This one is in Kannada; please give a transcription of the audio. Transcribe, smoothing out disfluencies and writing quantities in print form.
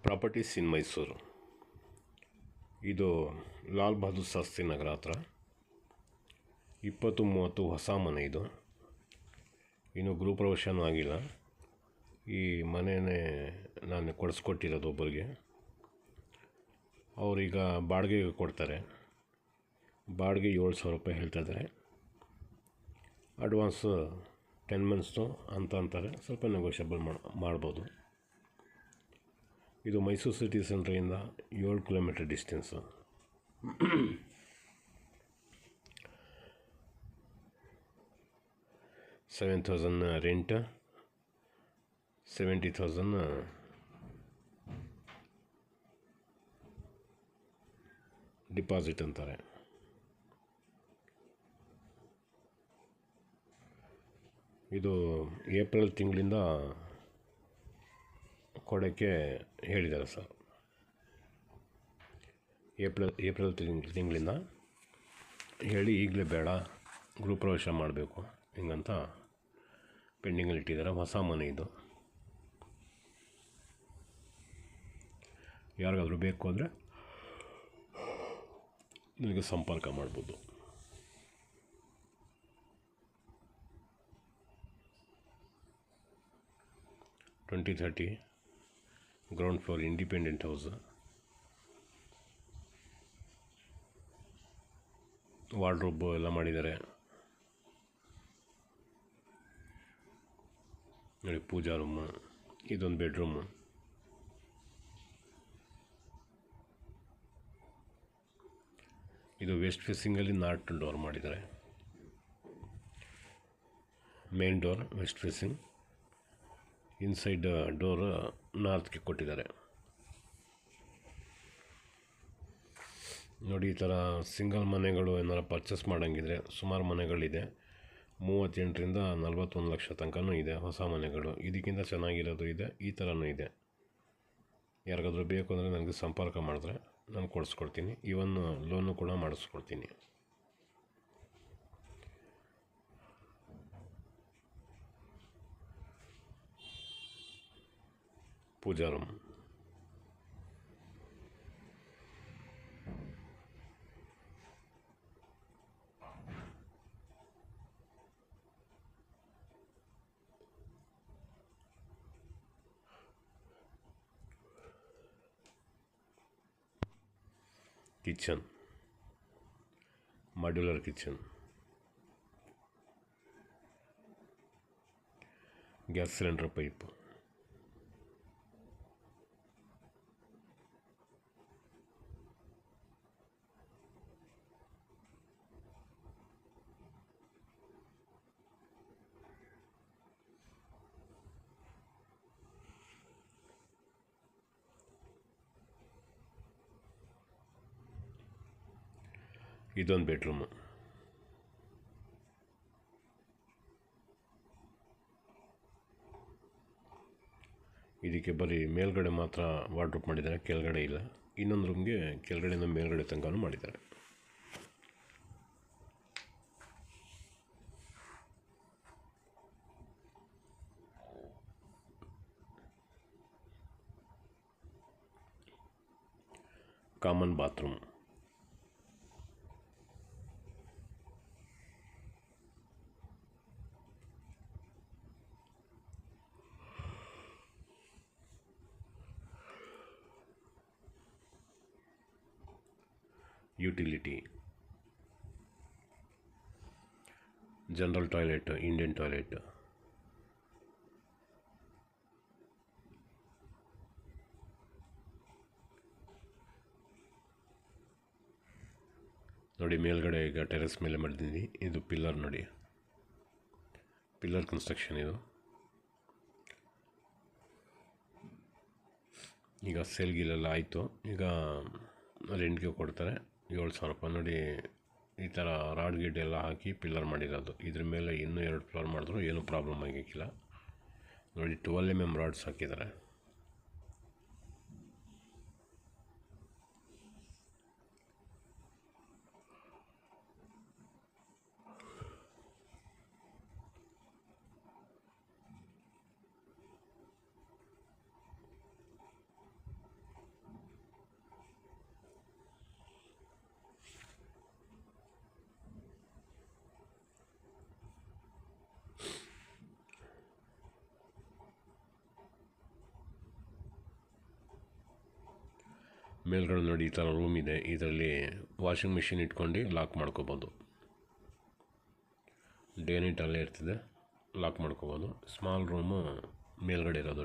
ಪ್ರಾಪರ್ಟೀಸ್ ಇನ್ ಮೈಸೂರು. ಇದು ಲಾಲ್ ಬಹದ್ದೂರ್ ಶಾಸ್ತ್ರಿ ನಗರ ಹತ್ರ 20-30 ಹೊಸ ಮನೆ. ಇದು ಇನ್ನೂ ಗೃಹಪ್ರವೇಶನೂ ಆಗಿಲ್ಲ. ಈ ಮನೆಯೇ ನಾನು ಕೊಡಿಸ್ಕೊಟ್ಟಿರೋದು ಒಬ್ಬರಿಗೆ. ಅವರೀಗ ಬಾಡಿಗೆಗೆ ಕೊಡ್ತಾರೆ. ಬಾಡಿಗೆ 7,000 ರೂಪಾಯಿ ಹೇಳ್ತಾಯಿದ್ದಾರೆ. ಅಡ್ವಾನ್ಸು 10 ಮಂತ್ಸ್ದು ಅಂತ ಅಂತಾರೆ. ಸ್ವಲ್ಪ ನೆಗೋಷಿಯಬಲ್ ಮಾಡ್ಬೋದು. ಇದು ಮೈಸೂರು ಸಿಟಿ ಸೆಂಟ್ರಿಂದ 7 ಕಿಲೋಮೀಟರ್ ಡಿಸ್ಟೆನ್ಸು. $7,000 ರೆಂಟ್, 70,000 ಡಿಪಾಸಿಟ್ ಅಂತಾರೆ. ಇದು ಏಪ್ರಿಲ್ ತಿಂಗಳಿಂದ ಕೊಡೋಕ್ಕೆ ಹೇಳಿದ್ದಾರೆ ಸರ್. ಏಪ್ರಿಲ್ ತಿಂಗಳಿಂದ ಹೇಳಿ ಈಗಲೇ ಬೇಡ, ಗೃಹಪ್ರವೇಶ ಮಾಡಬೇಕು ಹಿಂಗಂತ ಪೆಂಡಿಂಗಲ್ಲಿ ಇಟ್ಟಿದ್ದಾರೆ. ಹೊಸ ಮನೆ ಇದು. ಯಾರಿಗಾದ್ರೂ ಬೇಕು ಅಂದರೆ ನನಗೆ ಸಂಪರ್ಕ ಮಾಡ್ಬೋದು. $20-30 ground floor, independent house. Wardrobe ಎಲ್ಲ ಮಾಡಿದ್ದಾರೆ ನೋಡಿ. ಪೂಜಾ ರೂಮು, ಇದೊಂದು ಬೆಡ್ರೂಮು. ಇದು ವೆಸ್ಟ್ ಫೇಸಿಂಗಲ್ಲಿ ನಾರ್ತ್ ಡೋರ್ ಮಾಡಿದ್ದಾರೆ. Main door west facing, inside door ನಾರ್ತ್ಗೆ ಕೊಟ್ಟಿದ್ದಾರೆ ನೋಡಿ. ಈ ಥರ ಸಿಂಗಲ್ ಮನೆಗಳು ಏನಾರು ಪರ್ಚೇಸ್ ಮಾಡೋಂಗಿದ್ರೆ ಸುಮಾರು ಮನೆಗಳಿದೆ. 38ರಿಂದ 41 ಲಕ್ಷ ತನಕನೂ ಇದೆ ಹೊಸ ಮನೆಗಳು. ಇದಕ್ಕಿಂತ ಚೆನ್ನಾಗಿರೋದು ಇದೆ, ಈ ಥರನೂ ಇದೆ. ಯಾರಿಗಾದ್ರೂ ಬೇಕು ಅಂದರೆ ನನಗೆ ಸಂಪರ್ಕ ಮಾಡಿದ್ರೆ ನಾನು ಕೊಡಿಸ್ಕೊಡ್ತೀನಿ. ಈವನ್ ಲೋನು ಕೂಡ ಮಾಡಿಸ್ಕೊಡ್ತೀನಿ. Pooja room, kitchen, modular kitchen, gas cylinder pipe, ಇದೊಂದು ಬೆಡ್ರೂಮು. ಇದಕ್ಕೆ ಬರೀ ಮೇಲ್ಗಡೆ ಮಾತ್ರ ವಾರ್ಡ್ರೋಬ್ ಮಾಡಿದ್ದಾರೆ, ಕೆಳಗಡೆ ಇಲ್ಲ. ಇನ್ನೊಂದು ರೂಮ್ಗೆ ಕೆಳಗಡೆಯಿಂದ ಮೇಲ್ಗಡೆ ತನಕನೂ ಮಾಡಿದ್ದಾರೆ. Common bathroom, utility, general toilet, Indian toilet, ನೋಡಿ. ಮೇಲ್ಗಡೆ ಈಗ ಟೆರೆಸ್ ಮೇಲೆ ಮಾಡಿದ್ದೀನಿ. ಇದು ಪಿಲ್ಲರ್ ನೋಡಿ, ಪಿಲ್ಲರ್ ಕನ್ಸ್ಟ್ರಕ್ಷನ್. ಇದು ಈಗ ಸೇಲ್ಗಿಲೆಲ್ಲ ಆಯಿತು. ಈಗ ರೆಂಟ್ಗೆ ಕೊಡ್ತಾರೆ 7,000 ರೂಪಾಯಿ ನೋಡಿ. ಈ ಥರ ರಾಡ್ ಗಿಡ್ ಎಲ್ಲ ಹಾಕಿ ಪಿಲ್ಲರ್ ಮಾಡಿರೋದು. ಇದ್ರ ಮೇಲೆ ಇನ್ನೂ 2 ಫ್ಲೋರ್ ಮಾಡಿದ್ರು ಏನೂ ಪ್ರಾಬ್ಲಮ್ ಆಗಿಕ್ಕಿಲ್ಲ ನೋಡಿ. 12 mm ರಾಡ್ಸ್ ಹಾಕಿದ್ದಾರೆ. ಮೇಲ್ಗಡೆ ನೋಡಿ ಈ ಥರ ರೂಮ್ ಇದೆ. ಇದರಲ್ಲಿ ವಾಷಿಂಗ್ ಮಿಷಿನ್ ಇಟ್ಕೊಂಡು ಲಾಕ್ ಮಾಡ್ಕೋಬೋದು. ಡೇ ನೈಟ್ ಅಲ್ಲೇ ಇರ್ತದೆ, ಲಾಕ್ ಮಾಡ್ಕೋಬೋದು. ಸ್ಮಾಲ್ ರೂಮು ಮೇಲ್ಗಡೆ ಇರೋದು.